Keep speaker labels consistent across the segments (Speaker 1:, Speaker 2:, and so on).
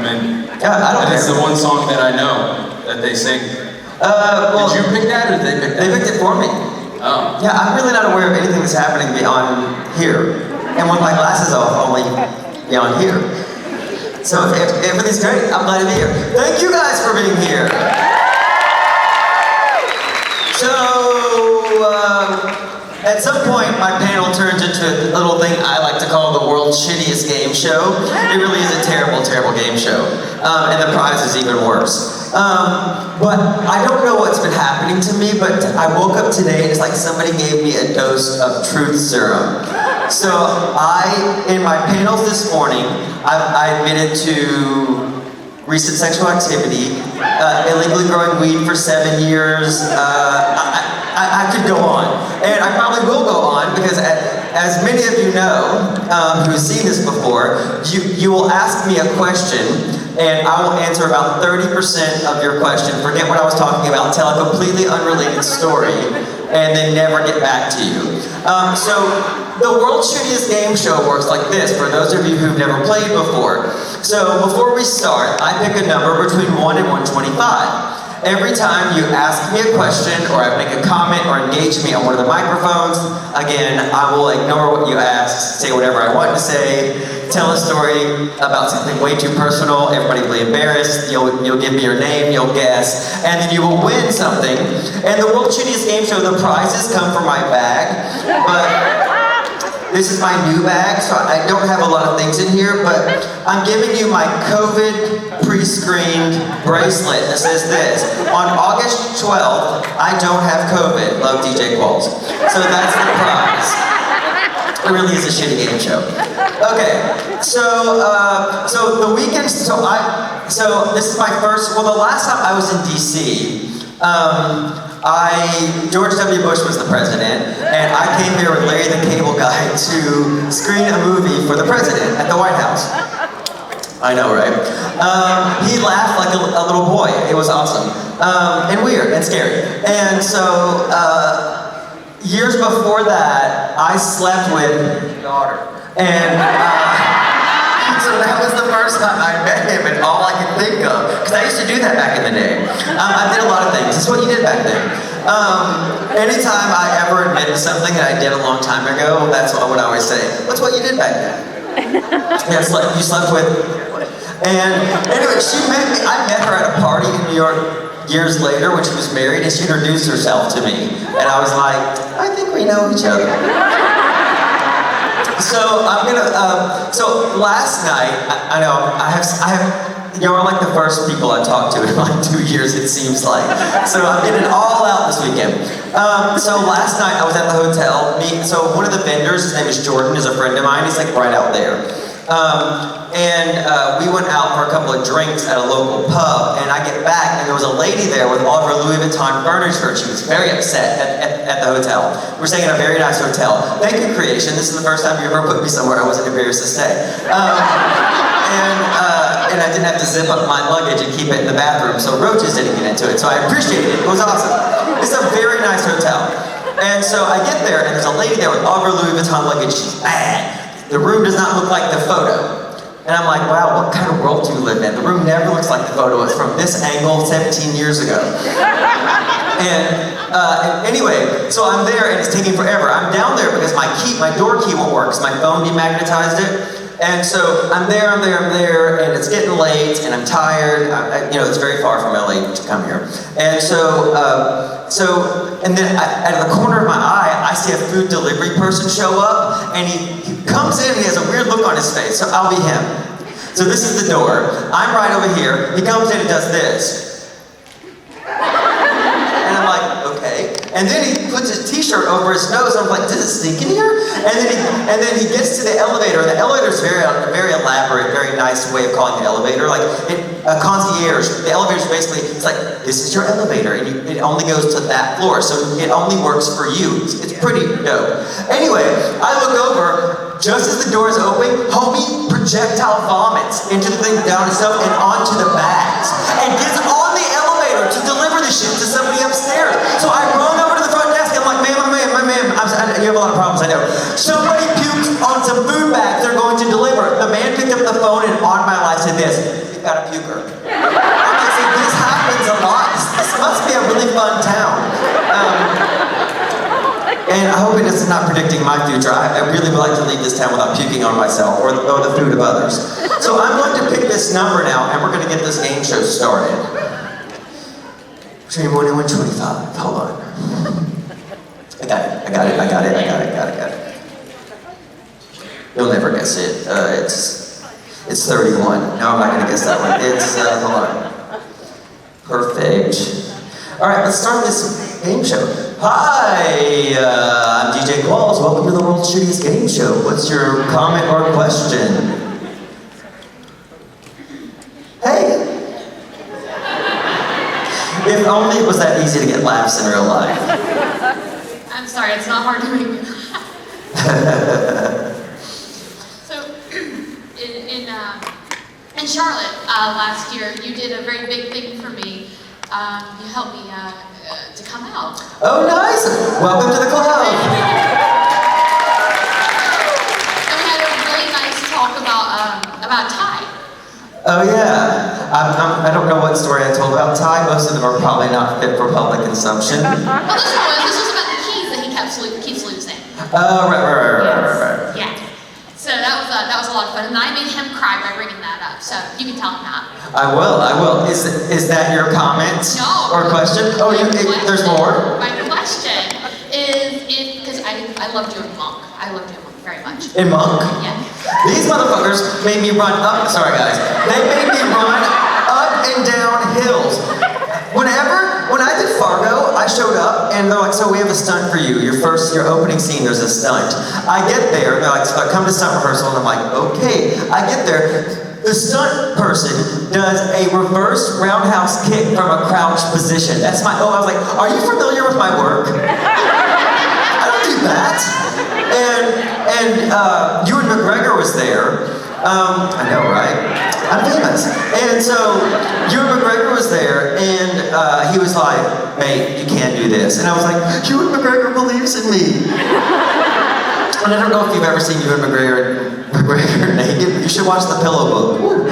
Speaker 1: in.
Speaker 2: Yeah, I don't
Speaker 1: And
Speaker 2: care.
Speaker 1: it's the one song that I know that they sing.
Speaker 2: Well,
Speaker 1: Did you pick that or did they pick that?
Speaker 2: they picked it for me.
Speaker 1: Oh.
Speaker 2: Yeah, I'm really not aware of anything that's happening beyond here. And with my glasses off, only beyond here. So if everything's great, I'm glad to be here. Thank you guys for being here. So, at some point, my panel turns into a little thing I like to call the world's shittiest game show. It really is a terrible, terrible game show. And the prize is even worse. But I don't know what's been happening to me, but I woke up today and it's like somebody gave me a dose of truth serum. So in my panels this morning, I admitted to recent sexual activity, illegally growing weed for 7 years. I could go on, and I probably will go on because as many of you know who've seen this before, you will ask me a question, and I will answer about 30% of your question, forget what I was talking about, tell a completely unrelated story, and then never get back to you. So the world's shittiest game show works like this, for those of you who've never played before. So before we start, I pick a number between 1 and 125. Every time you ask me a question or I make a comment or engage me on one of the microphones, again, I will ignore what you ask, say whatever I want to say, tell a story about something way too personal, everybody will be embarrassed, you'll give me your name, you'll guess, and then you will win something. And the World's Shittiest Game Show, the prizes come from my bag, but this is my new bag, so I don't have a lot of things in here, but I'm giving you my COVID pre-screened bracelet that says this: on August 12th, I don't have COVID. Love DJ Qualls. So that's the prize. It really is a shitty game show. Okay, so the weekend, so this is my first, well, the last time I was in DC, George W. Bush was the president, and I came here with Larry the Cable Guy to screen a movie for the president at the White House. I know, right? He laughed like a little boy. It was awesome. And weird and scary. And so, years before that, I slept with his daughter. And so that was the first time I met him, and all I could think of, because I used to do that back in the day. I did a lot of things. It's what you did back then. Anytime I ever admit to something that I did a long time ago, that's what I would always say. What's what you did back then? Yeah, you slept with. And anyway, she met me. I met her at a party in New York years later when she was married, and she introduced herself to me. And I was like, I think we know each other. So so last night, I know, I have, you're like the first people I talked to in like 2 years, it seems like. So I'm getting all out this weekend. So last night I was at the hotel. So one of the vendors, his name is Jordan, is a friend of mine. He's like right out there. We went out for a couple of drinks at a local pub, and I get back, and there was a lady there with all of her Louis Vuitton furniture. She was very upset at the hotel. We're staying at a very nice hotel. Thank you, Creation. This is the first time you ever put me somewhere I wasn't embarrassed to stay. And I didn't have to zip up my luggage and keep it in the bathroom, so roaches didn't get into it. So I appreciated it. It was awesome. It's a very nice hotel. And so I get there, and there's a lady there with all of her Louis Vuitton luggage. She's mad. The room does not look like the photo. And I'm like, wow, what kind of world do you live in? The room never looks like the photo. It's from this angle 17 years ago. And anyway, so I'm there and it's taking forever. I'm down there because my door key won't work because my phone demagnetized it. And so I'm there, and it's getting late, and I'm tired. It's very far from LA to come here. And and then out of the corner of my eye, I see a food delivery person show up, and he comes in, he has a weird look on his face, so I'll be him. So this is the door. I'm right over here. He comes in and does this. And I'm like, okay. And then he puts his t-shirt over his nose, and I'm like, does it stink in here? And then he gets to the elevator, and the elevator's very elaborate, very nice way of calling the elevator. Like, a concierge. The elevator's basically, it's like, this is your elevator, and it only goes to that floor, so it only works for you. It's pretty dope. Anyway, I look over, just as the door is open, homie projectile vomits into the thing down itself and onto the bags, and gets on the elevator to deliver the shit to somebody upstairs. So I run over to the front desk, and I'm like, ma'am, you have a lot of problems, I know. Somebody puked on some food bags they're going to deliver. The man picked up the phone and on my life said this, got a puker. Okay, see, this happens a lot. This must be a really fun town. And I hope it is not predicting my future. I really would like to leave this town without puking on myself or the food of others. So I'm going to pick this number now, and we're going to get this game show started. Between 1 and 125. Hold on. I got it. You'll never guess it. It's 31. No, I'm not going to guess that one. Hold on. Perfect. All right, let's start this game show. Hi, I'm DJ Qualls. Welcome to the world's shittiest game show. What's your comment or question? Hey. If only it was that easy to get laughs in real life.
Speaker 3: I'm sorry, it's not hard to make me laugh. So, in Charlotte last year, you did a very big thing for me. You helped me to come out.
Speaker 2: Oh, nice! Welcome to the club.
Speaker 3: And we had a really nice talk about Ty.
Speaker 2: Oh yeah. I don't know what story I told about Ty. Most of them are probably not fit for public consumption.
Speaker 3: Well, this was about the keys that he keeps losing.
Speaker 2: Oh, right.
Speaker 3: Yeah. So that was a lot of fun, and I made him cry by bringing that up. So you can tell him that.
Speaker 2: I will. Is that your comment?
Speaker 3: No.
Speaker 2: Or question? Oh, there's more?
Speaker 3: My question is because I loved you in Monk. I loved you in Monk very much.
Speaker 2: In Monk?
Speaker 3: Yeah.
Speaker 2: These motherfuckers made me run up. Sorry, guys. They made me run up and down hills. When I did Fargo, I showed up and they're like, so we have a stunt for you. Your opening scene, there's a stunt. I get there, they're like, come to stunt rehearsal, and I'm like, okay. I get there. The stunt person does a reverse roundhouse kick from a crouch position. I was like, are you familiar with my work? I don't do that. And Ewan McGregor was there. I know, right? I'm famous. And so Ewan McGregor was there, and he was like, mate, you can't do this. And I was like, Ewan McGregor believes in me. And I don't know if you've ever seen Ewan McGregor naked. You should watch The Pillow Book.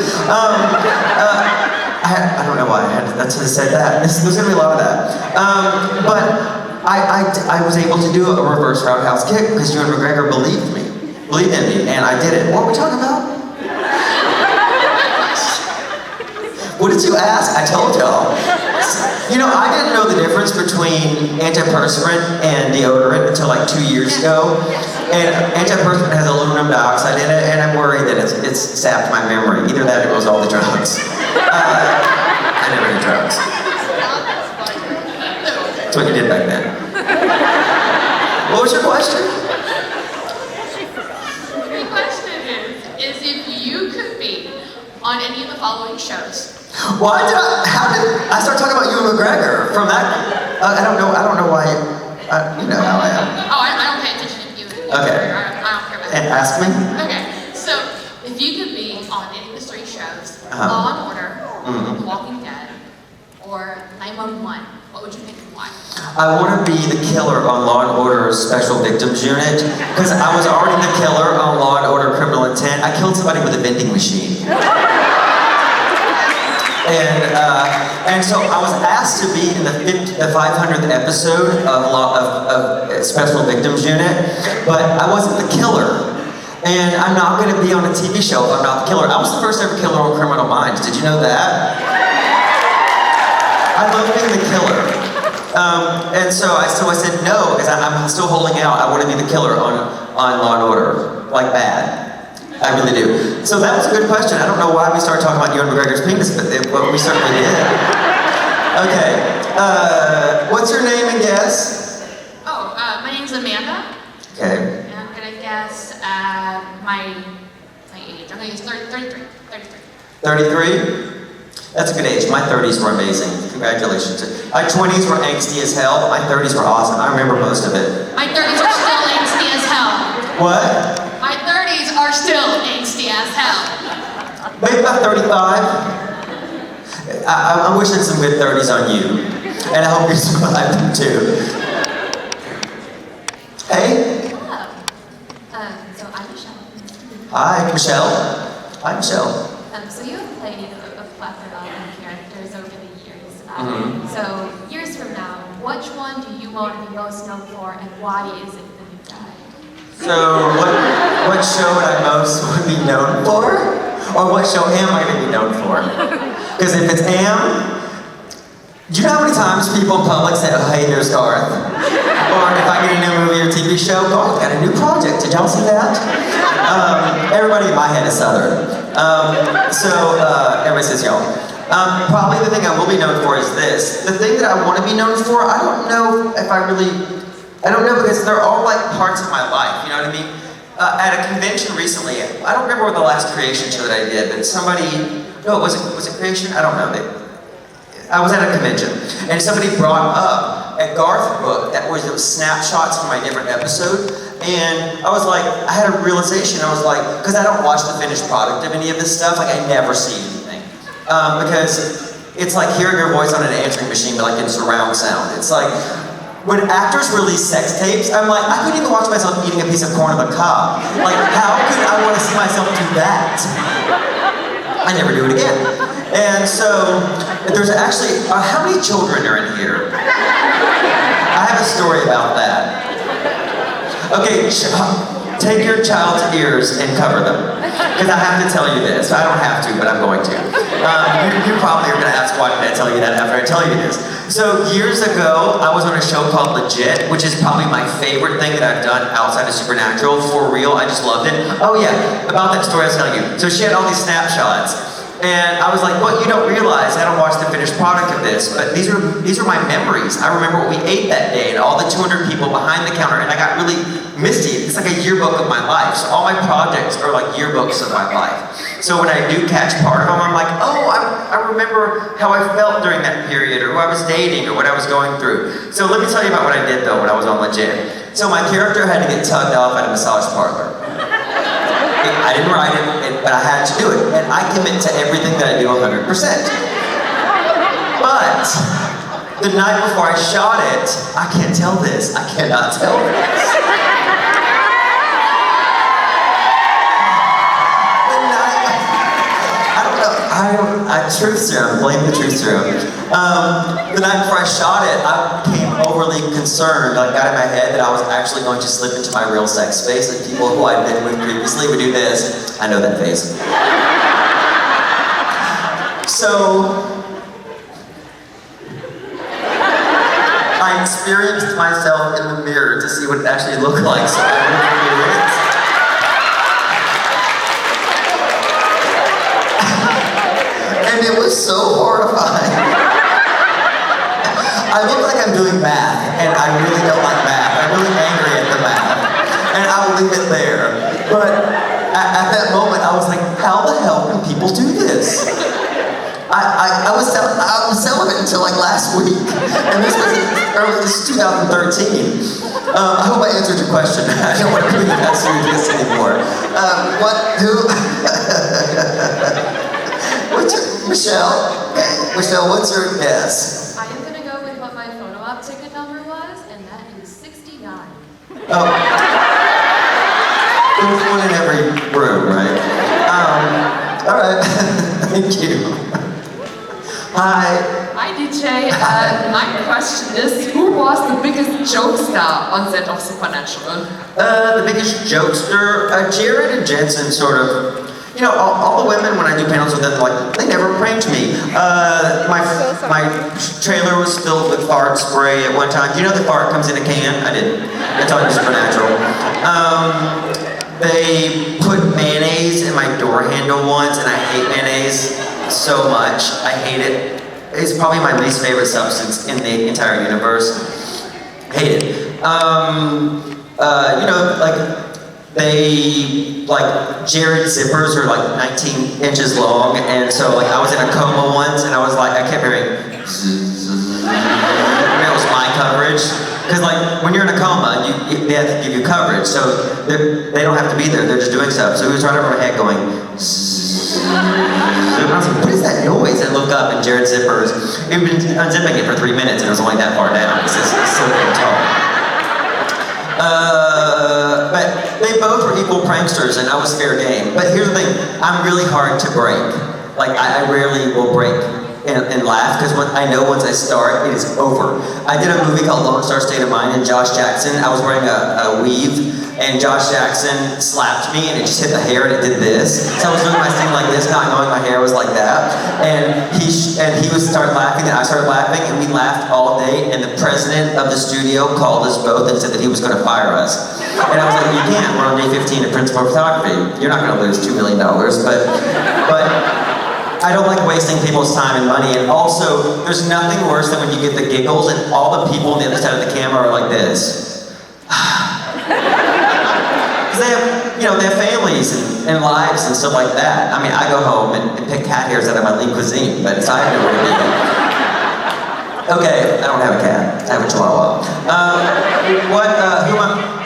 Speaker 2: I don't know why I said that. There's gonna be a lot of that. But I was able to do a reverse roundhouse kick because Ewan McGregor believed in me, and I did it. What were we talking about? What did you ask? I told y'all. You know, I didn't know the difference between antiperspirant and deodorant until like 2 years ago. And antiperspirant has aluminum dioxide in it, and I'm worried that it's sapped my memory. Either that or it was all the drugs. I never did drugs. That's what you did back then. What was your question?
Speaker 3: My question is if you could be on any of the following shows.
Speaker 2: How did I start talking about Ewan McGregor from that? I don't know why. You know how I am.
Speaker 3: Oh, I don't pay attention to you.
Speaker 2: Okay.
Speaker 3: I don't care about
Speaker 2: And
Speaker 3: that.
Speaker 2: ask me.
Speaker 3: Okay, so if you could be on any of the three shows,
Speaker 2: Uh-huh.
Speaker 3: Law and Order,
Speaker 2: Mhm.
Speaker 3: The Walking Dead, or 911, what would you pick and why?
Speaker 2: I want to be the killer on Law and Order's Special Victims Unit because I was already the killer on Law and Order Criminal Intent. I killed somebody with a vending machine. And so I was asked to be in the 500th episode of Special Victims Unit, but I wasn't the killer. And I'm not going to be on a TV show if I'm not the killer. I was the first ever killer on Criminal Minds. Did you know that? I love being the killer. And so I said no, because I'm still holding out. I want to be the killer on Law and Order, like bad. I really do. So that was a good question. I don't know why we started talking about Ewan McGregor's penis, but we certainly did. Okay. What's your name and guess?
Speaker 3: Oh, my name's Amanda.
Speaker 2: Okay.
Speaker 3: And I'm gonna guess my age. I'm gonna guess 33.
Speaker 2: 33? That's a good age. My 30s were amazing. Congratulations. My 20s were angsty as hell. My 30s were awesome. I remember most of it.
Speaker 3: My 30s are still angsty as hell.
Speaker 2: What?
Speaker 3: My 30s are still angsty as hell.
Speaker 2: Maybe about 35. I'm wishing some good 30s on you. And I hope you survive them too. Hey?
Speaker 3: Hello. So I'm Michelle.
Speaker 2: Hi, Michelle. Hi, Michelle.
Speaker 3: So you have played played a plethora of characters over the years.
Speaker 2: Mhm.
Speaker 3: So years from now, which one do you want to be most known for, and why is it the new guy?
Speaker 2: So what show would I most be known for? Or what show am I going to be known for? Because if it's Am, do you know how many times people in public say, oh, hey, there's Garth? Or if I get a new movie or TV show, Garth got a new project, did y'all see that? Everybody in my head is Southern. Everybody says y'all. Probably the thing I will be known for is this. The thing that I want to be known for, I don't know because they're all like parts of my life, you know what I mean? At a convention recently, I don't remember what the last creation show that I did, but was it creation? I don't know. I was at a convention, and somebody brought up a Garth book that was snapshots from my different episodes, and I was like, I had a realization, I was like, because I don't watch the finished product of any of this stuff, like I never see anything. Because it's like hearing your voice on an answering machine, but like in surround sound. It's like, when actors release sex tapes, I'm like, I couldn't even watch myself eating a piece of corn on the cob. Like, how could I want to see myself do that? I never do it again. And so, there's actually, how many children are in here? I have a story about that. Okay, take your child's ears and cover them. Because I have to tell you this. I don't have to, but I'm going to. You probably are going to ask why did I tell you that after I tell you this. So years ago, I was on a show called Legit, which is probably my favorite thing that I've done outside of Supernatural. For real, I just loved it. Oh yeah, about that story I was telling you. So she had all these snapshots. And I was like, well, you don't realize, I don't watch the finished product of this, but these are my memories. I remember what we ate that day and all the 200 people behind the counter, and I got really misty. It's like a yearbook of my life. So all my projects are like yearbooks of my life. So when I do catch part of them, I'm like, oh, I remember how I felt during that period, or who I was dating, or what I was going through. So let me tell you about what I did though when I was on Legit. So my character had to get tugged off at a massage parlor. I didn't write it, but I had to do it. And I commit to everything that I do 100%. But the night before I shot it, I can't tell this. I cannot tell this. Truth serum, blame the truth serum. The night before I shot it, I became overly concerned. I got in my head that I was actually going to slip into my real sex space, and people who I'd been with previously would do this. I know that face. So, I experienced myself in the mirror to see what it actually looked like, so I wouldn't do it. And it was so horrifying. I look like I'm doing math, and I really don't like math. I'm really angry at the math. And I'll leave it there. But at that moment, I was like, how the hell can people do this? I was celibate until like last week. And this is 2013. I hope I answered your question. I don't want to be that serious anymore. Michelle, what's your guess?
Speaker 3: I am going to go with what my photo op ticket number was, and that is 69.
Speaker 2: Oh. There's one in every room, right? Alright. Thank you. Hi.
Speaker 4: Hi DJ, my question is, who was the biggest jokester on set of Supernatural?
Speaker 2: The biggest jokester, Jared and Jensen sort of. You know, all the women, when I do panels with them, like, they never pranked me. My trailer was filled with fart spray at one time. Do you know that fart comes in a can? I didn't. It's all Supernatural. They put mayonnaise in my door handle once, and I hate mayonnaise so much. I hate it. It's probably my least favorite substance in the entire universe. Hate it. You know, like, Jared zippers are like 19 inches long, and so like I was in a coma once, and I was like, I kept hearing and that was my coverage. Because like, when you're in a coma, they have to give you coverage, so they don't have to be there, they're just doing stuff. So he was right over my head going and I was like, what is that noise? And I look up, and Jared zippers, he'd been unzipping it for 3 minutes, and it was only that far down. It's so tall. But they both were equal pranksters, and I was fair game. But here's the thing, I'm really hard to break. Like, I rarely will break and laugh, because I know once I start, it is over. I did a movie called Lone Star State of Mind, and Josh Jackson, I was wearing a weave, and Josh Jackson slapped me, and it just hit the hair, and it did this. So I was doing my thing like this, not knowing my hair was like that. And he would start laughing, and I started laughing, and we laughed all day, and the president of the studio called us both and said that he was going to fire us. And I was like, you can't, we're on day 15 of principal photography. You're not going to lose $2 million, but I don't like wasting people's time and money, and also, there's nothing worse than when you get the giggles and all the people on the other side of the camera are like this. Because they have families and lives and stuff like that. I mean, I go home and pick cat hairs out of my lean cuisine, but I know what I mean. Okay, I don't have a cat. I have a chihuahua.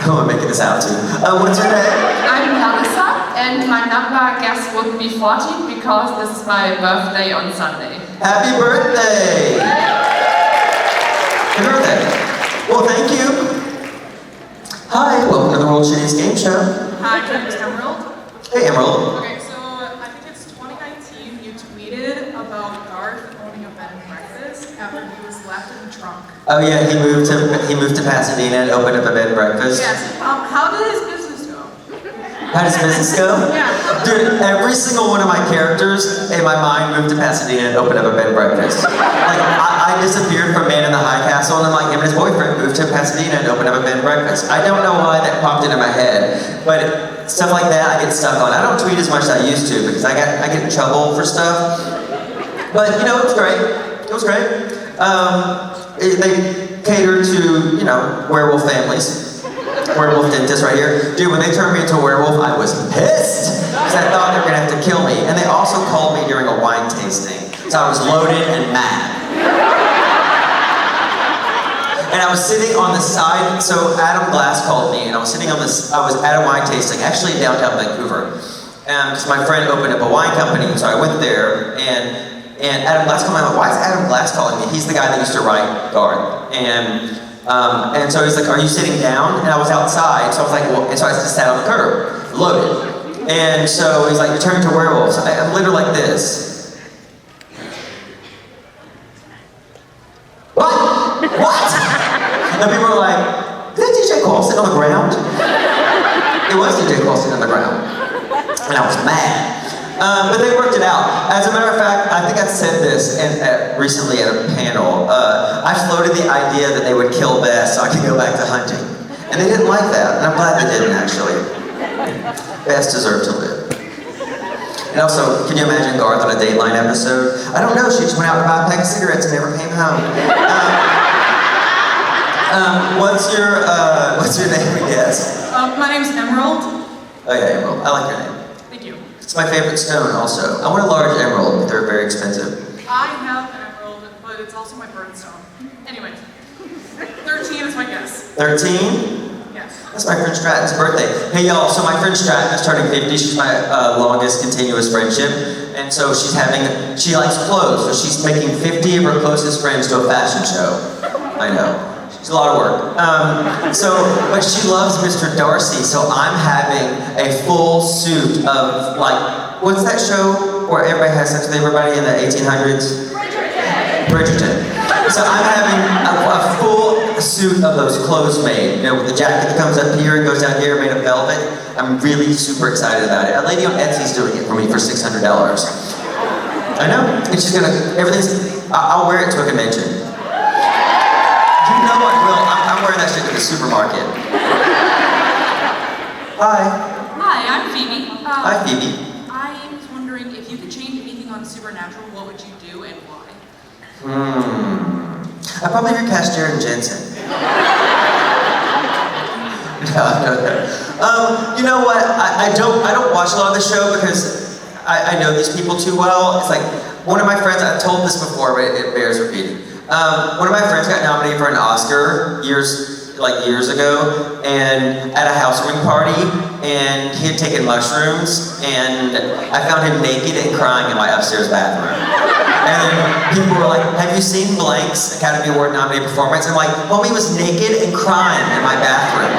Speaker 2: Who am I making this out to? What's your name?
Speaker 4: I'm Larissa, and my number, guess, would be 14 because this is my birthday on Sunday.
Speaker 2: Happy birthday! Happy birthday. Well, thank you. Hi, welcome to the World's Shittiest Game Show.
Speaker 5: Hi, my name is Emerald.
Speaker 2: Hey, Emerald.
Speaker 5: Okay, so I think it's 2019. You tweeted about Garth owning a bed and breakfast after he was left in the trunk.
Speaker 2: Oh yeah, he moved to Pasadena and opened up a bed and breakfast.
Speaker 5: Yes. How did his business go?
Speaker 2: How does business go?
Speaker 5: Yeah.
Speaker 2: Dude, every single one of my characters in my mind moved to Pasadena and opened up a bed and breakfast. Like, I disappeared from Man in the High Castle, and then like him and his boyfriend moved to Pasadena and opened up a bed and breakfast. I don't know why that popped into my head, but stuff like that I get stuck on. I don't tweet as much as I used to because I get in trouble for stuff. But it was great. It was great. They cater to, werewolf families. Werewolf dentist right here. Dude, when they turned me into a werewolf, I was pissed. Because I thought they were gonna have to kill me. And they also called me during a wine tasting. So I was loaded and mad. And I was sitting on the side, so Adam Glass called me, and I was sitting on this, I was at a wine tasting, actually in downtown Vancouver. Because my friend opened up a wine company, so I went there, and Adam Glass called me. I'm like, why is Adam Glass calling me? He's the guy that used to write Garth. And so he's like, are you sitting down? And I was outside, so I was like, well, and so I just sat on the curb, loaded. And so he's like, you're turning to werewolves. I'm literally like this. What? And people were like, is that DJ Qualls sitting on the ground? It was DJ Qualls sitting on the ground. And I was mad. But they worked it out. As a matter of fact, I think I said this recently at a panel. I floated the idea that they would kill Bess so I could go back to hunting. And they didn't like that, and I'm glad they didn't, actually. Bess deserved to live. And also, can you imagine Garth on a Dateline episode? I don't know, she just went out to buy a pack of cigarettes and never came home. What's your name, I guess?
Speaker 5: My name's Emerald.
Speaker 2: Oh yeah, Emerald. I like your name.
Speaker 5: Thank you.
Speaker 2: It's my favorite stone, also. I want a large emerald, but they're very expensive.
Speaker 5: I have an emerald, but it's also my birthstone. Anyway, 13 is my guess.
Speaker 2: 13?
Speaker 5: Yes.
Speaker 2: That's my friend Stratton's birthday. Hey y'all, so my friend Stratton is turning 50. She's my longest continuous friendship. And so she likes clothes, so she's taking 50 of her closest friends to a fashion show. I know. It's a lot of work. But she loves Mr. Darcy, so I'm having a full suit of, like, what's that show where everybody has sex with everybody in the 1800s? Bridgerton. So I'm having a full suit of those clothes made, with the jacket that comes up here and goes down here, made of velvet. I'm really super excited about it. A lady on Etsy's doing it for me for $600. I know. And she's gonna, I'll wear it to a convention. You know I will. I'm wearing that shit to the supermarket. Hi.
Speaker 6: Hi, I'm Phoebe.
Speaker 2: Hi, Phoebe.
Speaker 6: I was wondering if you could change anything on Supernatural, what would you do and why?
Speaker 2: I'd probably recast Jared Jensen. No. You know what? I don't watch a lot of the show because I know these people too well. It's like one of my friends. I've told this before, but it bears repeating. One of my friends got nominated for an Oscar years ago, and at a housewarming party, and he had taken mushrooms, and I found him naked and crying in my upstairs bathroom. And people were like, have you seen Blank's Academy Award nominated performance? I'm like, homie was naked and crying in my bathroom.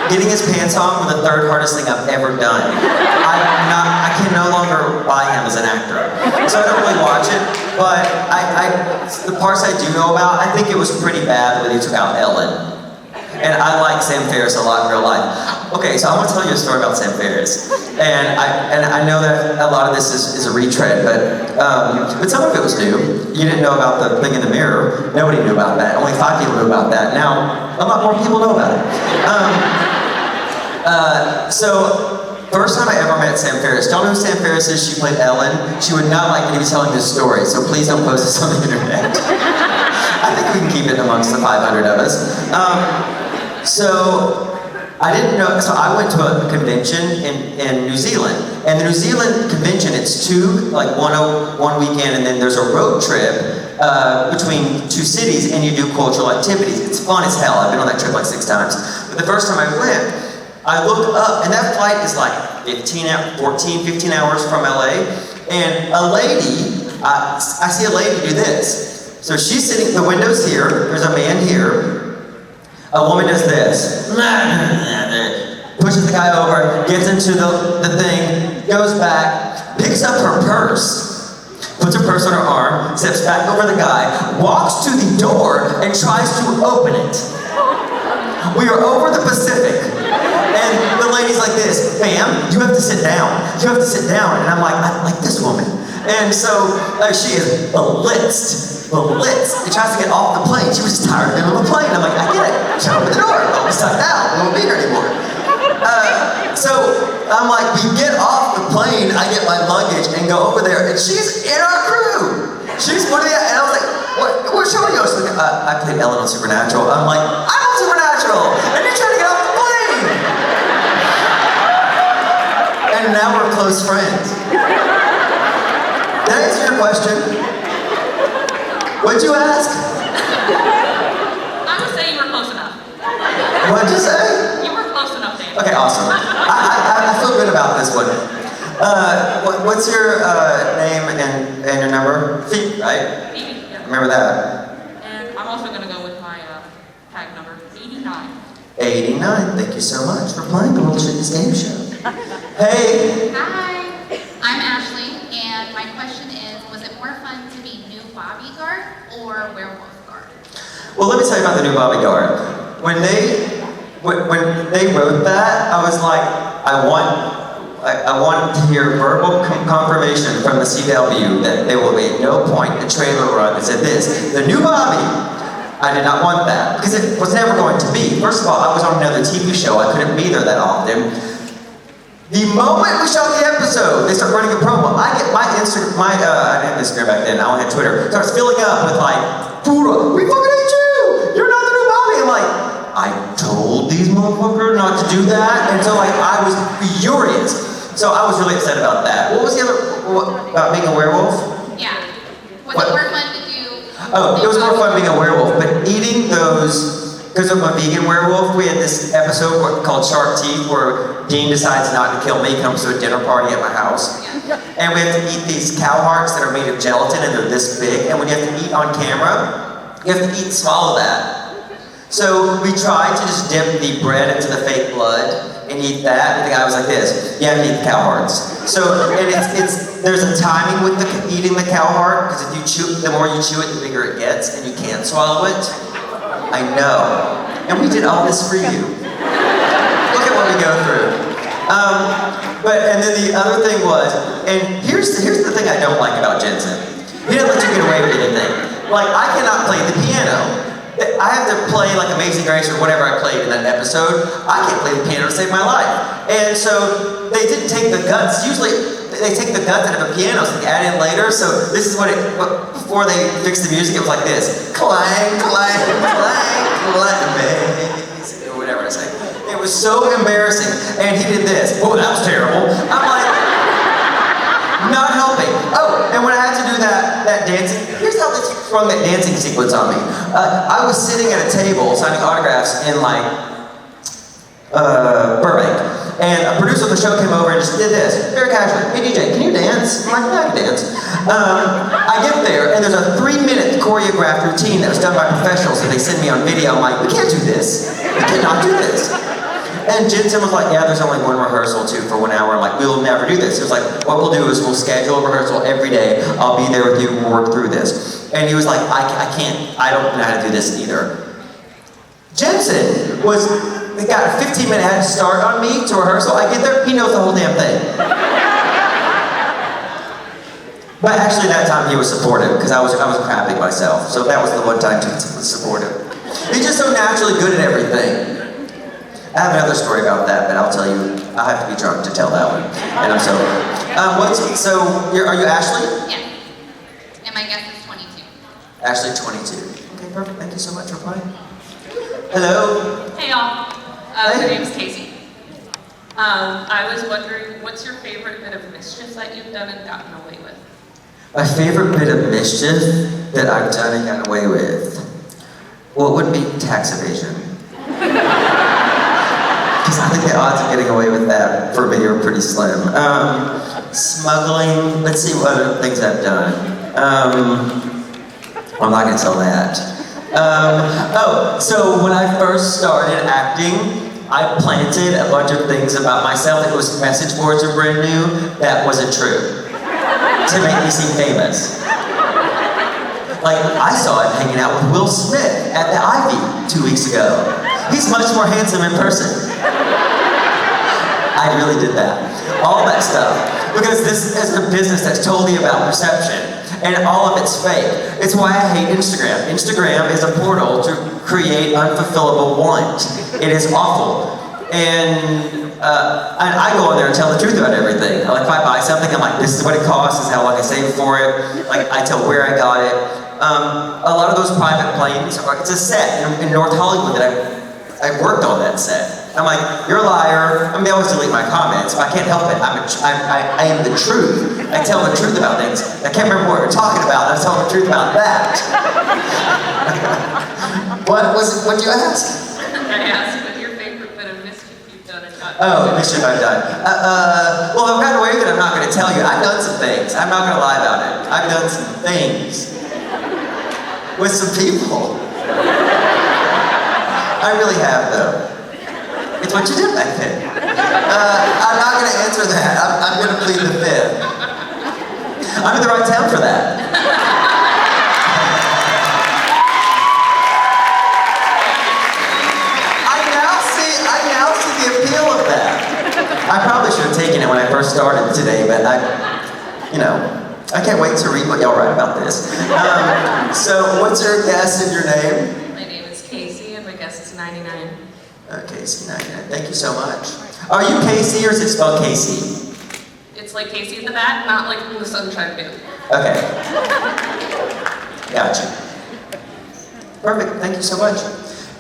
Speaker 2: getting his pants on was the third hardest thing I've ever done. I can no longer buy him as an actor. So I don't really watch it, but the parts I do know about, I think it was pretty bad when he took out Ellen. And I like Sam Ferris a lot in real life. Okay, so I want to tell you a story about Sam Ferris. And I know that a lot of this is a retread, but some of it was new. You didn't know about the thing in the mirror. Nobody knew about that. Only 5 people knew about that. Now, a lot more people know about it. So, first time I ever met Sam Ferris. Don't know who Sam Ferris is. She played Ellen. She would not like me to be telling this story, so please don't post this on the internet. I think we can keep it amongst the 500 of us. So I didn't know, so I went to a convention in New Zealand. And the New Zealand convention, it's one weekend, and then there's a road trip between 2 cities, and you do cultural activities. It's fun as hell. I've been on that trip like 6 times. But the first time I went, I looked up, and that flight is like 15 hours from LA. And a lady, I see a lady do this. So she's sitting, the window's here, there's a man here. A woman does this, pushes the guy over, gets into the thing, goes back, picks up her purse, puts her purse on her arm, steps back over the guy, walks to the door, and tries to open it. We are over the Pacific, and the lady's like this, ma'am, you have to sit down. You have to sit down. And I'm like, I like this woman. And so she is blitzed. She tries to get off the plane. She was just tired of being on the plane. I'm like, I get it. She opened the door. Don't be stuck out. We won't be here anymore. So I'm like, we get off the plane. I get my luggage and go over there, and she's in our crew. She's one of the, and I was like, what show are you? She's like, I played Ellen on Supernatural. I'm like, I'm on Supernatural, and you're trying to get off the plane. And now we're close friends. Did I answer your question? What'd you ask?
Speaker 6: I would say you were close enough.
Speaker 2: What'd you say?
Speaker 6: You were close enough, Dan.
Speaker 2: Okay, awesome. I feel good about this one. What's your name and your number? Phoebe, right?
Speaker 6: Phoebe, yeah.
Speaker 2: Remember that.
Speaker 6: And I'm also gonna go with my tag number, 89.
Speaker 2: 89. Thank you so much for playing the World Shittiest Game Show. Hey.
Speaker 3: Hi, I'm Ashley, and my question is, was it more fun to be new Bobby Guard or werewolf guard?
Speaker 2: Well, let me tell you about the new Bobby Guard. When they wrote that, I was like, I want to hear verbal confirmation from the CW that there will be no point a trailer run that said this, the new Bobby. I did not want that, because it was never going to be. First of all, I was on another TV show. I couldn't be there that often. The moment we shot the episode, they start running a promo. I get my Instagram, I didn't have Instagram back then, I only had Twitter. Starts filling up with like, Pura, we fucking hate you! You're not the new Bobby! I'm like, I told these motherfuckers not to do that, and so like, I was furious. So I was really upset about that. What was the other, about being a werewolf?
Speaker 3: Yeah. Was it more fun to do?
Speaker 2: Oh, it was more fun being a werewolf, but eating those, because I'm a vegan werewolf, we had this episode called Shark Teeth where Dean decides not to kill me, comes to a dinner party at my house. And we have to eat these cow hearts that are made of gelatin and they're this big, and when you have to eat on camera, you have to eat and swallow that. So we tried to just dip the bread into the fake blood and eat that, and the guy was like this, you have to eat the cow hearts. So, and there's a timing with eating the cow heart, because if you chew, the more you chew it, the bigger it gets, and you can't swallow it. I know. And we did all this for you. Look at what we go through. And then the other thing was, and here's the thing I don't like about Jensen. He doesn't let you get away with anything. Like, I cannot play the piano. I have to play like Amazing Grace or whatever I played in that episode. I can't play the piano to save my life. And so they didn't take the guts. Usually they take the guts out of a piano so they add in later. So this is what before they fixed the music, it was like this. Clang, clang, clang, clang, amazing, or whatever I say. It was so embarrassing. And he did this. Oh, that was terrible. I'm like, not helping. Oh, and when I had to do that dancing, here's how they sprung that dancing sequence on me. I was sitting at a table signing autographs in like Burbank, and a producer of the show came over and just did this, very casually. Hey DJ, can you dance? I'm like, yeah, I can dance. I get there, and there's a 3-minute choreographed routine that was done by professionals that they send me on video. I'm like, we can't do this. We cannot do this. And Jensen was like, yeah, there's only one rehearsal too for 1 hour. I'm like, we'll never do this. He was like, what we'll do is we'll schedule a rehearsal every day. I'll be there with you, we'll work through this. And he was like, I can't, I don't know how to do this either. Jensen got a 15-minute head start on me to rehearsal. I get there, he knows the whole damn thing. But actually that time he was supportive because I was crapping myself. So that was the one time Jensen was supportive. He's just so naturally good at everything. I have another story about that, but I'll tell you, I have to be drunk to tell that one. And I'm sober. Are you Ashley?
Speaker 3: Yeah. And my guess is 22.
Speaker 2: Ashley, 22. Okay, perfect. Thank you so much for playing. Hello.
Speaker 7: Hey y'all,
Speaker 2: Hey.
Speaker 7: my name's Casey. I was wondering, what's your favorite bit of mischief that you've done and gotten away with?
Speaker 2: My favorite bit of mischief that I've done and gotten away with? Well, it wouldn't be tax evasion. Because I think the odds of getting away with that for me are pretty slim. Smuggling, let's see what other things I've done. I'm not gonna tell that. So when I first started acting, I planted a bunch of things about myself. It was message boards are brand new. That wasn't true. To make me seem famous. Like, I saw him hanging out with Will Smith at the Ivy 2 weeks ago. He's much more handsome in person. I really did that. All that stuff. Because this is a business that's totally about perception. And all of it's fake. It's why I hate Instagram. Instagram is a portal to create unfulfillable want. It is awful. And I go in there and tell the truth about everything. Like if I buy something, I'm like, this is what it costs, this is how long I saved for it. Like I tell where I got it. A lot of those private planes, it's a set in North Hollywood that I worked on that set. I'm like, you're a liar. I mean, I always delete my comments, but I can't help it. I am the truth. I tell the truth about things. I can't remember what we're talking about. I tell the truth about that. What do you ask?
Speaker 7: I asked what your favorite bit of mischief you've done and gotten
Speaker 2: Oh, mischief I've done. Well, if I've gotten away with it, I'm not going to tell you. I've done some things. I'm not going to lie about it. I've done some things with some people. I really have, though. It's what you did back then. I'm not going to answer that. I'm going to plead the fifth. I'm in the right town for that. I now see the appeal of that. I probably should have taken it when I first started today, but I can't wait to read what y'all write about this. So, what's your guess and your name?
Speaker 7: My name is Casey and my guess is 99.
Speaker 2: Casey, 99. Thank you so much. Are you Casey or is it spelled Casey?
Speaker 7: It's like Casey in the back, not like from the Sunshine Band.
Speaker 2: Okay. Gotcha. Perfect. Thank you so much.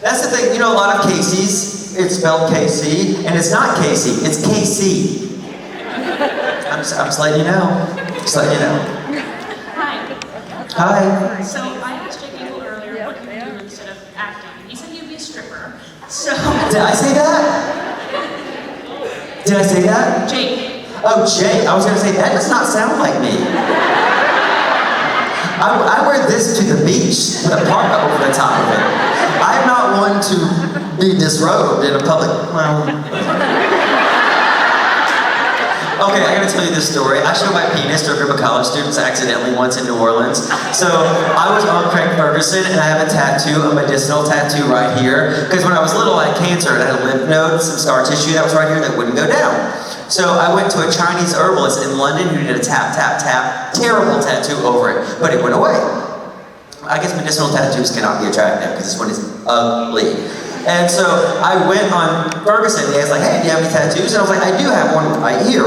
Speaker 2: That's the thing. A lot of Caseys, it's spelled Casey, and it's not Casey. It's KC. I'm just letting you know. Just letting you know.
Speaker 8: Hi.
Speaker 2: Hi.
Speaker 8: So I asked Jake Eagle earlier what you would do instead of acting. He said you'd be a stripper. So
Speaker 2: Did I say that? Did I say that?
Speaker 8: Jake.
Speaker 2: Oh, Jake. I was going to say, that does not sound like me. I wear this to the beach with a parka over the top of it. I'm not one to be disrobed in a public, Okay, I gotta tell you this story. I showed my penis to a group of college students accidentally once in New Orleans. So I was on Craig Ferguson and I have a tattoo, a medicinal tattoo right here. Because when I was little I had cancer and I had a lymph node, some scar tissue that was right here that wouldn't go down. So I went to a Chinese herbalist in London who did a tap, tap, tap, terrible tattoo over it, but it went away. I guess medicinal tattoos cannot be attractive because this one is ugly. And so I went on Ferguson and he was like, hey, do you have any tattoos? And I was like, I do have one right here.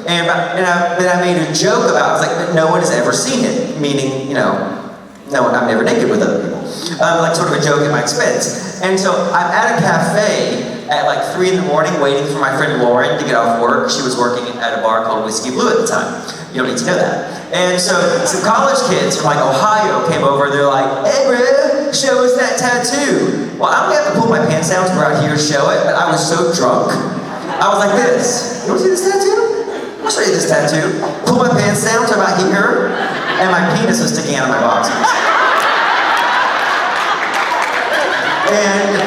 Speaker 2: And I made a joke about it. I was like, but no one has ever seen it. Meaning, I'm never naked with other people. Like sort of a joke at my expense. And so I'm at a cafe at like 3 in the morning waiting for my friend Lauren to get off work. She was working at a bar called Whiskey Blue at the time. You don't need to know that. And so some college kids from like Ohio came over. They're like, hey, bro, show us that tattoo. Well, I only have to pull my pants down to right here to show it, but I was so drunk. I was like this. You want to see this tattoo? I'll show you this tattoo. Pull my pants down to about here, and my penis is sticking out of my boxers. And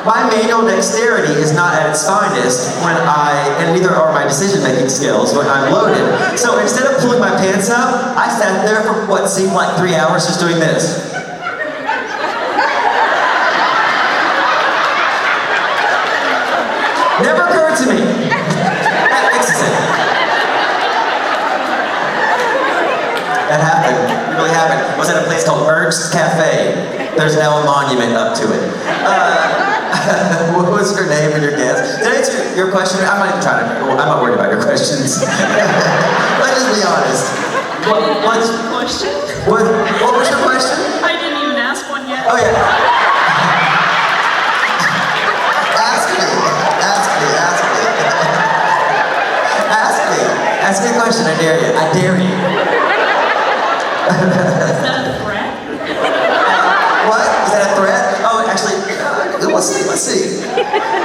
Speaker 2: My manual dexterity is not at its finest and neither are my decision-making skills when I'm loaded. So instead of pulling my pants up, I sat there for what seemed like 3 hours just doing this. Never occurred to me. That fixes it. That happened. It really happened. It was at a place called Ernst's Cafe. There's now a monument up to it. What was your name and your guess? Did I answer your question? I'm not even trying to. I'm not worried about your questions. Let's just be honest. What's
Speaker 8: your question?
Speaker 2: What was your question?
Speaker 8: I didn't even ask one yet.
Speaker 2: Oh yeah. Ask me. Ask me a question. I dare you.
Speaker 8: Is that a threat?
Speaker 2: What? Is that a threat? Oh, actually, let's see.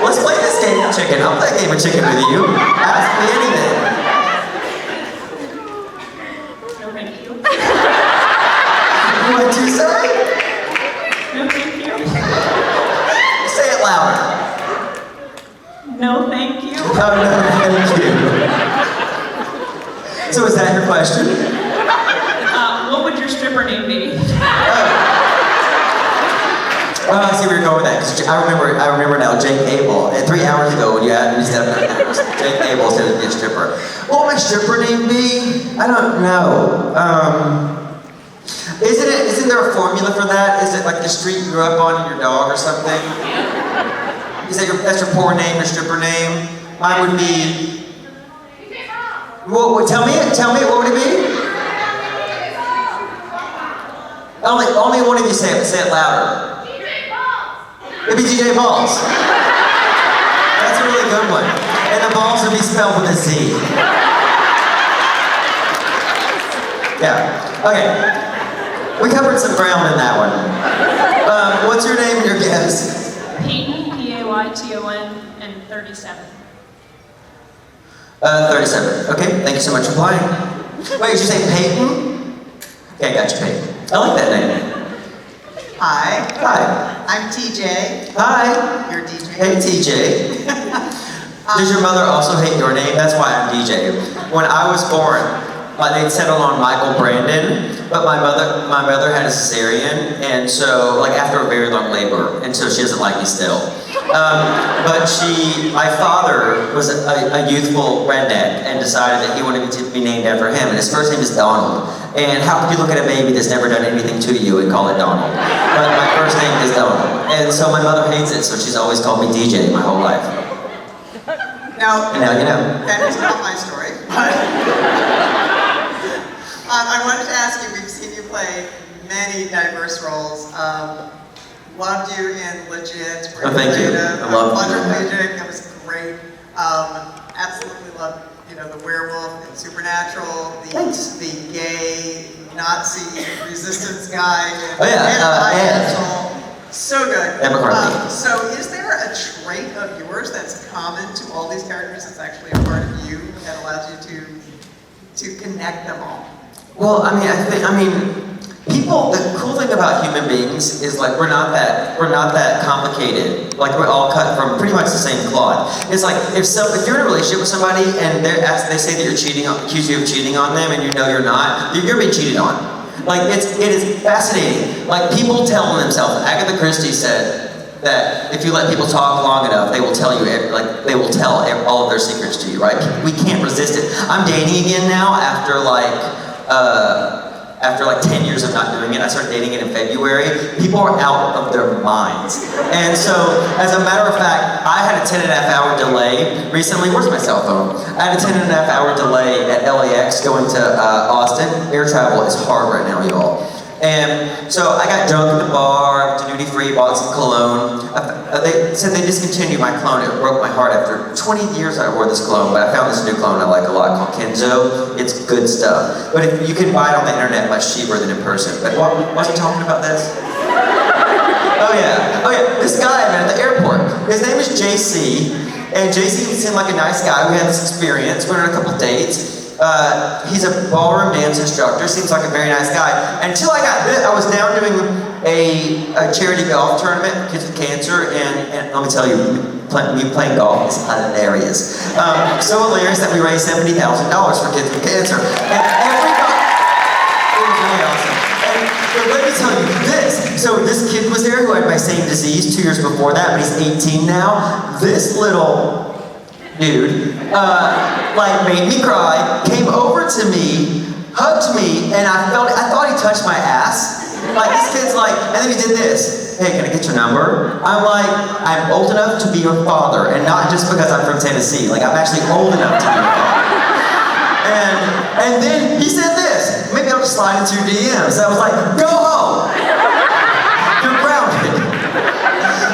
Speaker 2: Let's play this game of chicken. I'll play a game of chicken with you. Ask me anything.
Speaker 8: No, thank you.
Speaker 2: What'd you say?
Speaker 8: No, thank you.
Speaker 2: Say it louder.
Speaker 8: No, thank you.
Speaker 2: Oh, no, thank you. So is that your question?
Speaker 8: What would your stripper name be?
Speaker 2: Oh, I see where you're going with that. 'Cause I remember now, Jake Abel. 3 hours ago when you asked me stuff, Jake Abel said to be a stripper. What would my stripper name be? I don't know. Isn't there a formula for that? Is it like the street you grew up on and your dog or something? That's your porn name, your stripper name? Mine would be. Well, tell me, what would it be? Only one of you say it louder. It'd be DJ Balls. That's a really good one. And the balls would be spelled with a Z. Yeah. Okay. We covered some ground in that one. What's your name and your guess?
Speaker 8: Peyton, P-A-Y-T-O-N, and 37.
Speaker 2: 37. Okay, thank you so much for playing. Wait, did you say Peyton? Okay, got you, Peyton. I like that name.
Speaker 9: Hi,
Speaker 2: Hi.
Speaker 9: I'm TJ.
Speaker 2: Hi.
Speaker 9: You're DJ.
Speaker 2: Hey, TJ. Does your mother also hate your name? That's why I'm DJ. When I was born, they'd settled on Michael Brandon, but my mother had a cesarean, and so, like, after a very long labor, and so she doesn't like me still. But my father was a youthful redneck and decided that he wanted me to be named after him, and his first name is Donald. And how could you look at a baby that's never done anything to you and call it Donald? But my first name is Donald. And so my mother hates it, so she's always called me DJ my whole life.
Speaker 9: Now,
Speaker 2: And now you know.
Speaker 9: that is not my story, but I wanted to ask you, we've seen you play many diverse roles. Loved you in Legit.
Speaker 2: Oh, thank you. I love
Speaker 9: Wonder
Speaker 2: that.
Speaker 9: Magic, that was great. Absolutely loved, the werewolf and Supernatural, the gay Nazi resistance guy.
Speaker 2: Oh yeah, Ed.
Speaker 9: So good.
Speaker 2: Ed McCarthy.
Speaker 9: So is there a trait of yours that's common to all these characters that's actually a part of you that allows you to connect them all?
Speaker 2: Well, I mean, the cool thing about human beings is like we're not that complicated. Like we're all cut from pretty much the same cloth. It's like if you're in a relationship with somebody and they say that you're accuse you of cheating on them, and you know you're not, you're being cheated on. Like it is fascinating. Like people tell themselves. Agatha Christie said that if you let people talk long enough, they will tell all of their secrets to you. Right? We can't resist it. I'm dating again now after like 10 years of not doing it. I started dating it in February. People are out of their minds. And so, as a matter of fact, I had a 10.5-hour delay recently. Where's my cell phone? I had a 10.5-hour delay at LAX going to Austin. Air travel is hard right now, y'all. And so I got drunk at the bar, to duty free, bought some cologne. They said they discontinued my cologne. It broke my heart. After 20 years I wore this cologne, but I found this new cologne I like a lot called Kenzo. It's good stuff. But if you can buy it on the internet much cheaper than in person. But was he talking about this? Oh yeah, this guy I met at the airport. His name is JC, and JC seemed like a nice guy. We had this experience, we went on a couple dates. He's a ballroom dance instructor, seems like a very nice guy. Until I got this, I was down doing a charity golf tournament, kids with cancer, and let me tell you, me playing golf is hilarious. So hilarious that we raised $70,000 for kids with cancer. And everybody, it was really awesome. And let me tell you this. So this kid was there who had my same disease 2 years before that, but he's 18 now. This little dude, like made me cry, came over to me, hugged me, and I thought he touched my ass. Like this kid's like, and then he did this. Hey, can I get your number? I'm like, I'm old enough to be your father, and not just because I'm from Tennessee. Like I'm actually old enough to be your father. And then he said this. Maybe I'll just slide into your DMs. I was like, go home. You're grounded.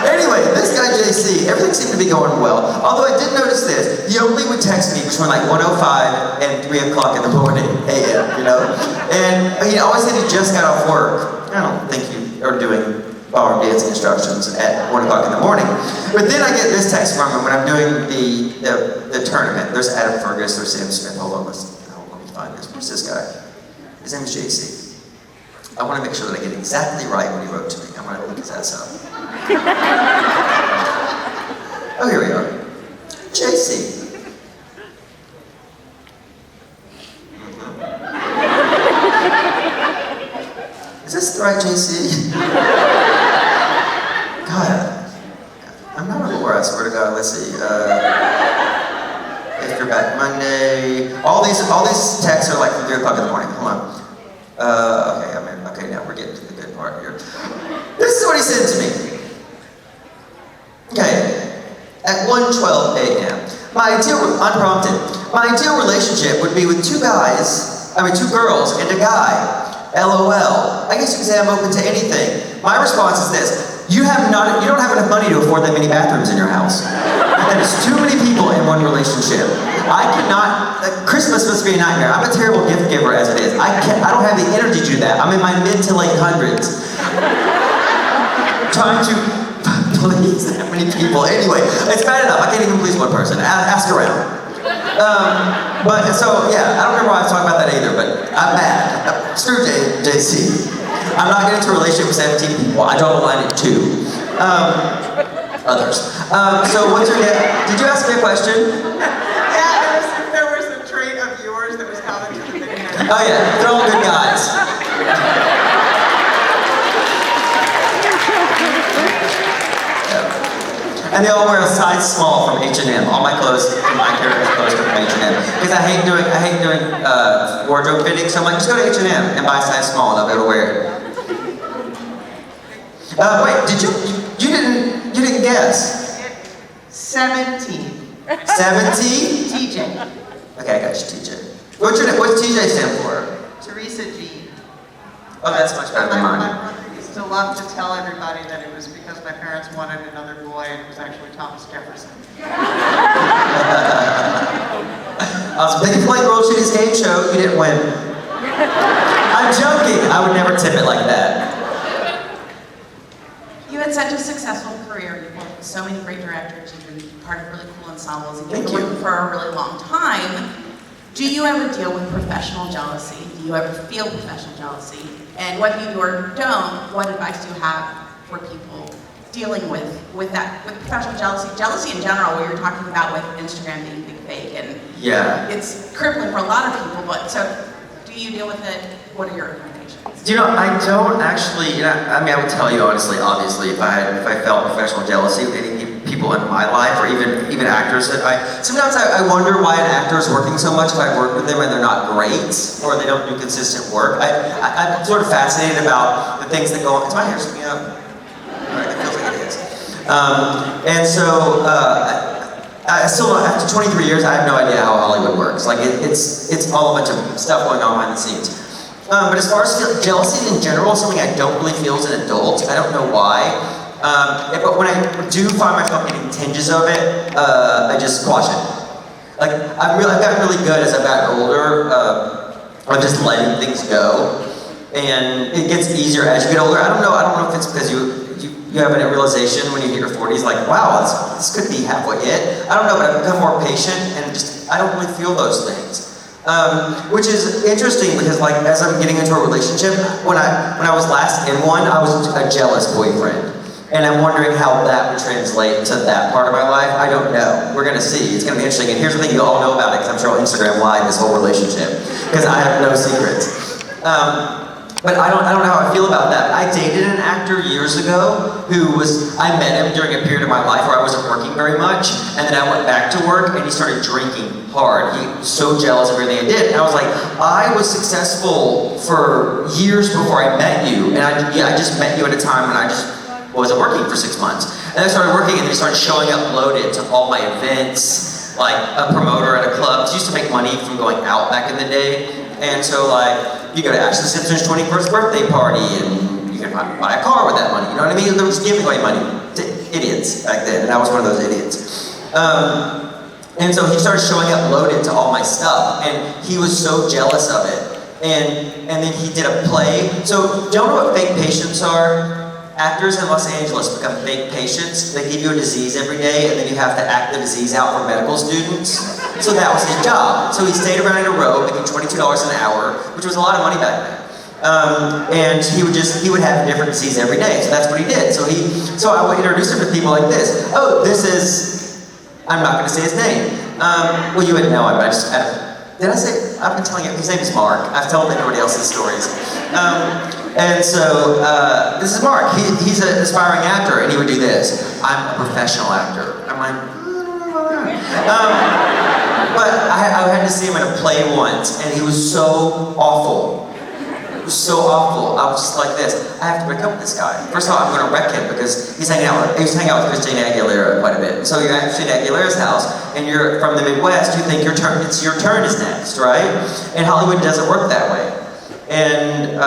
Speaker 2: Anyway, this guy JC, everything seemed to be going well. Although I did notice this, he only would text me between like 1:05 and 3 o'clock in the morning, a.m., you know? And he always said he just got off work. I don't think you are doing ballroom dancing instructions at 1 o'clock in the morning. But then I get this text from him when I'm doing the tournament. There's Adam Fergus, there's Sam Smith. Hold on, let me find this. Where's this guy? His name is JC. I want to make sure that I get exactly right what he wrote to me. I'm going to look his ass up. Oh, here we are. JC. Is this the right JC? God, I'm not on where I swear to God. Let's see. If you're back Monday, all these texts are like from 3 o'clock in the morning. Hold on. Okay, now we're getting to the good part here. This is what he said to me. Okay, at 1:12 a.m. Unprompted. My ideal relationship would be with two girls and a guy. LOL. I guess you could say I'm open to anything. My response is this. You don't have enough money to afford that many bathrooms in your house. That is too many people in one relationship. I cannot, Christmas must be a nightmare. I'm a terrible gift giver as it is. I don't have the energy to do that. I'm in my mid to late hundreds. Trying to please that many people. Anyway, it's bad enough. I can't even please one person. Ask around. But so yeah, I don't remember why I was talking about that either, but I'm mad. Screw JC. I'm not getting into a relationship with 17 people. I draw the line at 2. Others. So what's your did you ask me a question?
Speaker 9: Yeah, there was a trait of yours that was common to the video.
Speaker 2: Oh yeah, they're all good guys. And they all wear a size small from H&M. All my clothes, my character's clothes come from H&M. Because I hate doing wardrobe fitting, so I'm like, just go to H&M and buy a size small and I'll be able to wear it. Wait, you didn't guess?
Speaker 9: 17.
Speaker 2: 17?
Speaker 9: TJ.
Speaker 2: Okay, I got you, TJ. What's TJ stand for?
Speaker 9: Teresa G.
Speaker 2: Oh, that's much better than mine.
Speaker 9: My brother used to love to tell everybody that it was because my parents wanted another boy and it was actually Thomas Jefferson.
Speaker 2: They can play World Shittiest Game Show, you didn't win. I'm joking, I would never tip it like that.
Speaker 6: You had such a successful career. You've worked with so many great directors. You've been part of really cool ensembles. You've been
Speaker 2: Thank you.
Speaker 6: working for a really long time. Do you ever deal with professional jealousy? Do you ever feel professional jealousy? And what you do or don't, what advice do you have for people dealing with professional jealousy? Jealousy in general, what you're talking about with Instagram being big fake, and
Speaker 2: Yeah.
Speaker 6: it's crippling for a lot of people. But so, do you deal with it? What are your recommendations?
Speaker 2: You know, I don't actually, I mean, I would tell you honestly, obviously, if I felt professional jealousy with any people in my life, or even actors that sometimes I wonder why an actor is working so much if I work with them and they're not great, or they don't do consistent work. I'm sort of fascinated about the things that go on. Is my hair sticking up? All right, it feels like it is. And so, I still, after 23 years, I have no idea how Hollywood works. Like, it's all a bunch of stuff going on behind the scenes. But as far as jealousy in general, something I don't really feel as an adult. I don't know why. But when I do find myself getting tinges of it, I just squash it. Like, I've gotten really good as I've gotten older of just letting things go. And it gets easier as you get older. I don't know if it's because you have a realization when you hit your 40s, like, wow, this could be halfway it. I don't know, but I've become more patient and I don't really feel those things. Which is interesting because like as I'm getting into a relationship, when I was last in one, I was a jealous boyfriend. And I'm wondering how that would translate to that part of my life. I don't know. We're gonna see. It's gonna be interesting. And here's the thing, you all know about it because I'm sure on Instagram Live this whole relationship. Because I have no secrets. But I don't know how I feel about that. I dated an actor years ago I met him during a period of my life where I wasn't working very much, and then I went back to work and he started drinking hard. He was so jealous of everything I did. And I was like, I was successful for years before I met you, and I just met you at a time when I just wasn't working for 6 months. And I started working and he started showing up loaded to all my events, like a promoter at a club. He used to make money from going out back in the day. And so like, you go to Ashley Simpson's 21st birthday party and you can buy a car with that money, you know what I mean? They were just giving away money to idiots back then, and I was one of those idiots. And so he started showing up loaded to all my stuff, and he was so jealous of it. And then he did a play. So, do you know what fake patients are? Actors in Los Angeles become fake patients. They give you a disease every day, and then you have to act the disease out for medical students. So that was his job. So he stayed around in a row, making $22 an hour, which was a lot of money back then. And he would have a different disease every day. So that's what he did. So I would introduce him to people like this. Oh, this is, I'm not going to say his name. Well, you wouldn't know him, but did I say? I've been telling you. His name is Mark. I've told everybody else's stories. And so this is Mark. He's an aspiring actor, and he would do this. I'm a professional actor. I'm like, but I had to see him in a play once, and he was so awful. It was so awful. I was just like this. I have to break up with this guy. First of all, I'm going to wreck him because he was hanging out with Christina Aguilera quite a bit. So you're at Christina Aguilera's house, and you're from the Midwest. You think your turn is next, right? And Hollywood doesn't work that way. And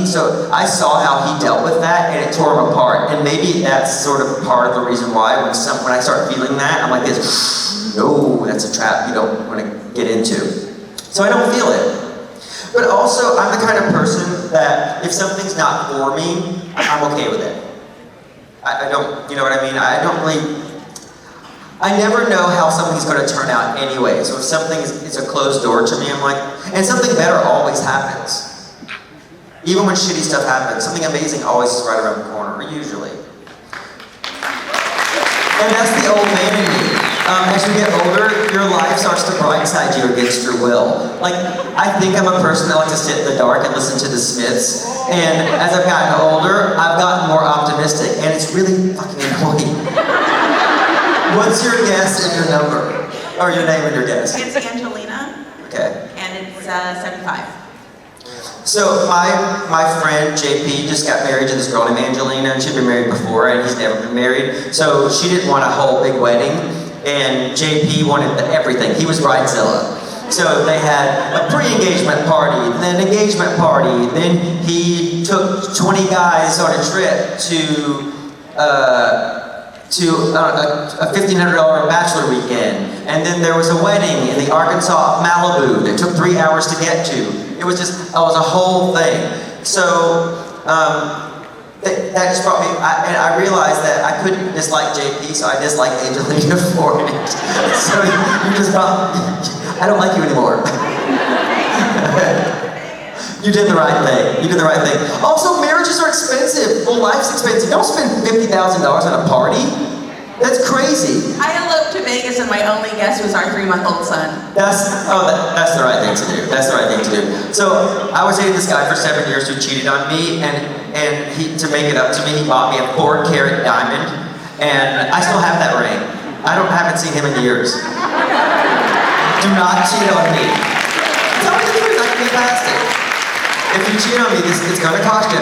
Speaker 2: so I saw how he dealt with that, and it tore him apart. And maybe that's sort of part of the reason why when I start feeling that, I'm like this, no, that's a trap you don't want to get into. So I don't feel it. But also, I'm the kind of person that if something's not for me, I'm okay with it. I don't, you know what I mean? I never know how something's going to turn out anyway. So if something is a closed door to me, I'm like, and something better always happens. Even when shitty stuff happens, something amazing always is right around the corner, usually. And that's the old man in me. As you get older, your life starts to blindside you against your will. Like, I think I'm a person that likes to sit in the dark and listen to the Smiths. And as I've gotten older, I've gotten more optimistic, and it's really fucking annoying. What's your guess and your number? Or your name and your guess?
Speaker 6: It's Angelina.
Speaker 2: Okay.
Speaker 6: And it's 75.
Speaker 2: So my friend JP just got married to this girl named Angelina, and she'd been married before, and he's never been married. So she didn't want a whole big wedding, and JP wanted everything. He was bridezilla. So they had a pre-engagement party, then an engagement party, then he took 20 guys on a trip to a $1,500 bachelor weekend, and then there was a wedding in the Arkansas Malibu that took 3 hours to get to. It was a whole thing. So that just brought me, and I realized that I couldn't dislike JP, so I disliked Angelina for it. So you just brought, I don't like you anymore. You did the right thing. You did the right thing. Also, marriages are expensive. Well, life's expensive. Don't spend $50,000 on a party. That's crazy.
Speaker 6: I eloped to Vegas and my only guest was our 3-month-old son.
Speaker 2: That's the right thing to do. That's the right thing to do. So I was dating this guy for 7 years who cheated on me, and he, to make it up to me, he bought me a 4-carat diamond, and I still have that ring. Haven't seen him in years. Do not cheat on me. Tell me the truth, I can be past it. If you cheat on me, it's gonna cost you.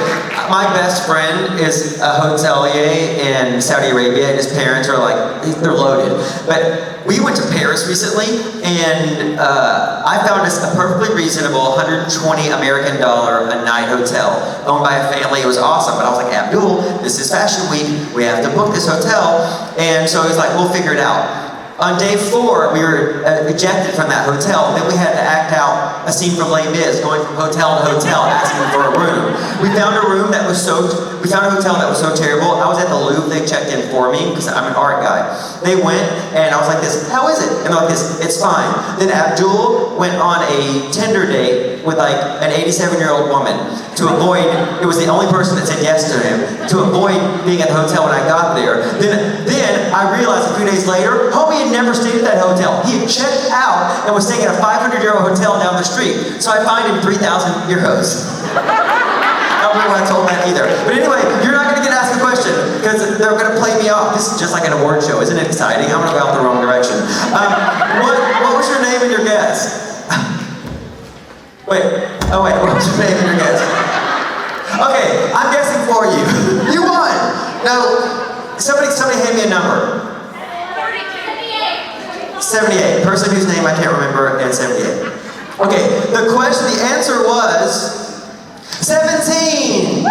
Speaker 2: My best friend is a hotelier in Saudi Arabia, and his parents are like, they're loaded. But we went to Paris recently, and I found us a perfectly reasonable $120 American a night hotel owned by a family. It was awesome, but I was like, Abdul, this is Fashion Week. We have to book this hotel. And so he's like, we'll figure it out. On day 4, we were ejected from that hotel. Then we had to act out a scene from Les Mis, going from hotel to hotel, asking for a room. We found a hotel that was so terrible. I was at the Louvre, they checked in for me, because I'm an art guy. They went, and I was like this, how is it? And they're like this, it's fine. Then Abdul went on a Tinder date with like an 87-year-old woman to avoid, it was the only person that said yes to him, to avoid being at the hotel when I got there. Then I realized a few days later, homie had never stayed at that hotel. He had checked out and was staying at a 500-euro hotel down the street. So I fined him 3,000 euros. I don't remember what I told that either. But anyway, you're not going to get asked a question because they're going to play me off. This is just like an award show. Isn't it exciting? I'm going to go out the wrong direction. What was your name and your guess? Wait, what was your name and your guess? Okay, I'm guessing for you. You won! Now, somebody hand me a number. 78. Person whose name I can't remember, and 78. Okay, the answer was 17!